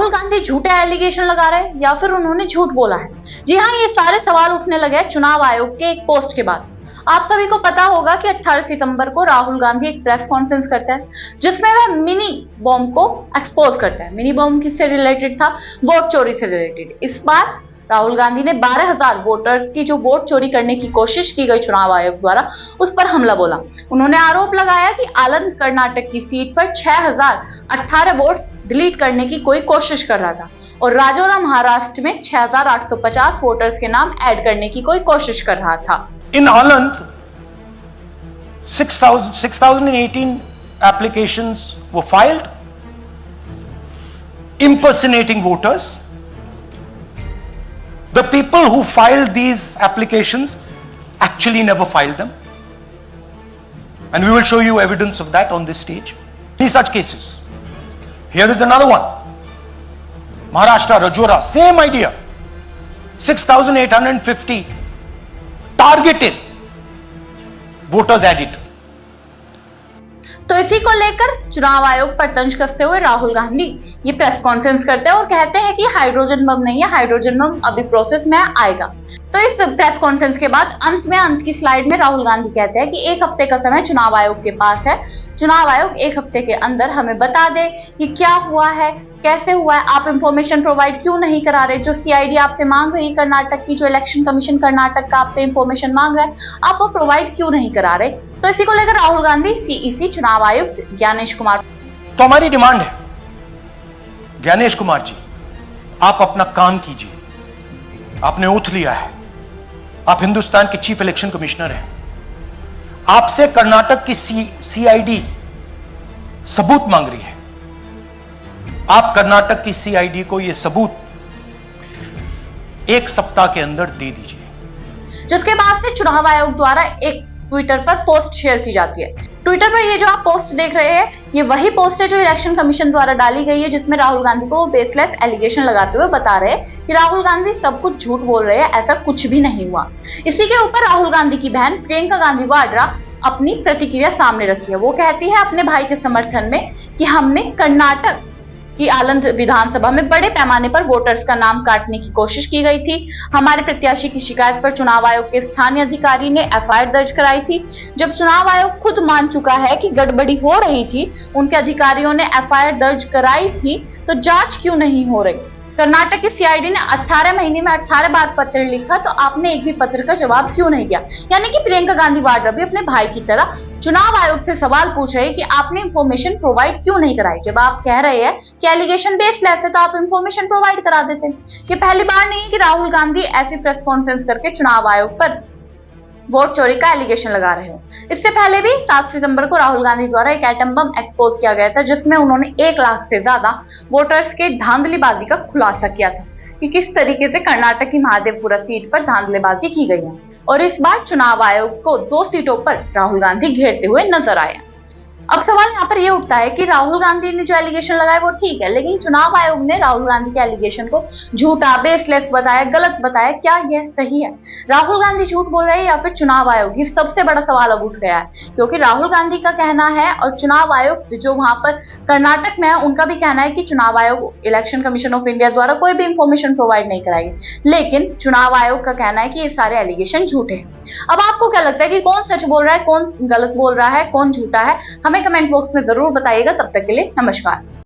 राहुल गांधी झूठे एलिगेशन लगा रहे हैं या फिर उन्होंने झूठ बोला है? जी हाँ, ये सारे सवाल उठने लगे चुनाव आयोग के एक पोस्ट के बाद। आप सभी को पता होगा कि 18 सितंबर को राहुल गांधी एक प्रेस कॉन्फ्रेंस करते हैं जिसमें वह मिनी बॉम्ब को एक्सपोज करता है। मिनी बॉम्ब किससे रिलेटेड था? वोट चोरी से रिलेटेड। इस बार राहुल गांधी ने 12,000 वोटर्स की जो वोट चोरी करने की कोशिश की गई चुनाव आयोग द्वारा, उस पर हमला बोला। उन्होंने आरोप लगाया कि आलंद कर्नाटक की सीट पर 6,018 वोट्स डिलीट करने की कोई कोशिश कर रहा था और राजौरा महाराष्ट्र में 6,850 वोटर्स के नाम ऐड करने की कोई कोशिश कर रहा था। In Aland, 6,018 applications were filed, impersonating voters. The people who filed these applications actually never filed them. And we will show you evidence of that on this stage. In such cases. Here is another one. Maharashtra, Rajora, same idea. 6,850 targeted voters added. तो इसी को लेकर चुनाव आयोग पर तंज कसते हुए राहुल गांधी ये प्रेस कॉन्फ्रेंस करते हैं और कहते हैं कि हाइड्रोजन बम नहीं है, हाइड्रोजन बम अभी प्रोसेस में आएगा। तो इस प्रेस कॉन्फ्रेंस के बाद अंत की स्लाइड में राहुल गांधी कहते हैं कि 1 हफ्ते का समय चुनाव आयोग के पास है। चुनाव आयोग 1 हफ्ते के अंदर हमें बता दे कि क्या हुआ है, कैसे हुआ है। आप इंफॉर्मेशन प्रोवाइड क्यों नहीं करा रहे? जो सीआईडी आपसे मांग रही है कर्नाटक की, जो इलेक्शन कमीशन कर्नाटक का आपसे इंफॉर्मेशन मांग रहा है, आप वो प्रोवाइड क्यों नहीं करा रहे? तो इसी को लेकर राहुल गांधी सीईसी चुनाव आयुक्त ज्ञानेश कुमार। तो हमारी डिमांड है, ज्ञानेश कुमार जी, आप अपना काम कीजिए। आपने ओथ लिया है, आप हिंदुस्तान के चीफ इलेक्शन कमिश्नर हैं। आपसे कर्नाटक की सीआईडी सबूत मांग रही है। आप कर्नाटक की सीआईडी को यह सबूत 1 सप्ताह के अंदर दे दीजिए। जिसके बाद से चुनाव आयोग द्वारा एक ट्विटर पर पोस्ट शेयर की जाती है। ट्विटर पर ये जो आप पोस्ट देख रहे हैं, ये वही पोस्ट है जो इलेक्शन कमीशन द्वारा डाली गई है, जिसमें राहुल गांधी को बेसलेस एलिगेशन लगाते हुए बता रहे हैं कि राहुल गांधी सब कुछ झूठ बोल रहे हैं, ऐसा कुछ भी नहीं हुआ। इसी के ऊपर राहुल गांधी की बहन प्रियंका गांधी वाड्रा अपनी प्रतिक्रिया सामने रखती है। वो कहती है अपने भाई के समर्थन में कि हमने कर्नाटक कि आलंद विधानसभा में बड़े पैमाने पर वोटर्स का नाम काटने की कोशिश की गई थी। हमारे प्रत्याशी की शिकायत पर चुनाव आयोग के स्थानीय अधिकारी ने एफआईआर दर्ज कराई थी। जब चुनाव आयोग खुद मान चुका है कि गड़बड़ी हो रही थी, उनके अधिकारियों ने एफआईआर दर्ज कराई थी, तो जांच क्यों नहीं हो रही? कर्नाटक की सीआईडी ने 18 महीने में 18 बार पत्र लिखा, तो आपने एक भी पत्र का जवाब क्यों नहीं दिया? यानी कि प्रियंका गांधी वाड्रा भी अपने भाई की तरह चुनाव आयोग से सवाल पूछ रहे हैं कि आपने इंफॉर्मेशन प्रोवाइड क्यों नहीं कराई। जब आप कह रहे हैं कि एलिगेशन बेसलेस है, तो आप इंफॉर्मेशन प्रोवाइड करा देते। ये पहली बार नहीं है कि राहुल गांधी ऐसी प्रेस कॉन्फ्रेंस करके चुनाव आयोग पर वोट चोरी का एलिगेशन लगा रहे हो। इससे पहले भी 7 सितंबर को राहुल गांधी द्वारा एक एटम बम एक्सपोज किया गया था, जिसमें उन्होंने 1 लाख से ज्यादा वोटर्स के धांधलीबाजी का खुलासा किया था कि किस तरीके से कर्नाटक की महादेवपुरा सीट पर धांधलीबाजी की गई है। और इस बार चुनाव आयोग को 2 सीटों पर राहुल गांधी घेरते हुए नजर आए। अब सवाल यहाँ पर यह उठता है कि राहुल गांधी ने जो एलिगेशन लगाया वो ठीक है, लेकिन चुनाव आयोग ने राहुल गांधी के एलिगेशन को झूठा, बेसलेस बताया, गलत बताया। क्या यह सही है? राहुल गांधी झूठ बोल रहे हैं या फिर चुनाव आयोग? ये सबसे बड़ा सवाल अब उठ गया है, क्योंकि राहुल गांधी का कहना है और चुनाव आयोग जो वहां पर कर्नाटक में है, उनका भी कहना है कि चुनाव आयोग इलेक्शन कमीशन ऑफ इंडिया द्वारा कोई भी इंफॉर्मेशन प्रोवाइड नहीं कराएगी। लेकिन चुनाव आयोग का कहना है कि ये सारे एलिगेशन झूठे हैं। अब आपको क्या लगता है कि कौन सच बोल रहा है, कौन गलत बोल रहा है, कौन झूठा है? हमें कमेंट बॉक्स में जरूर बताइएगा। तब तक के लिए नमस्कार।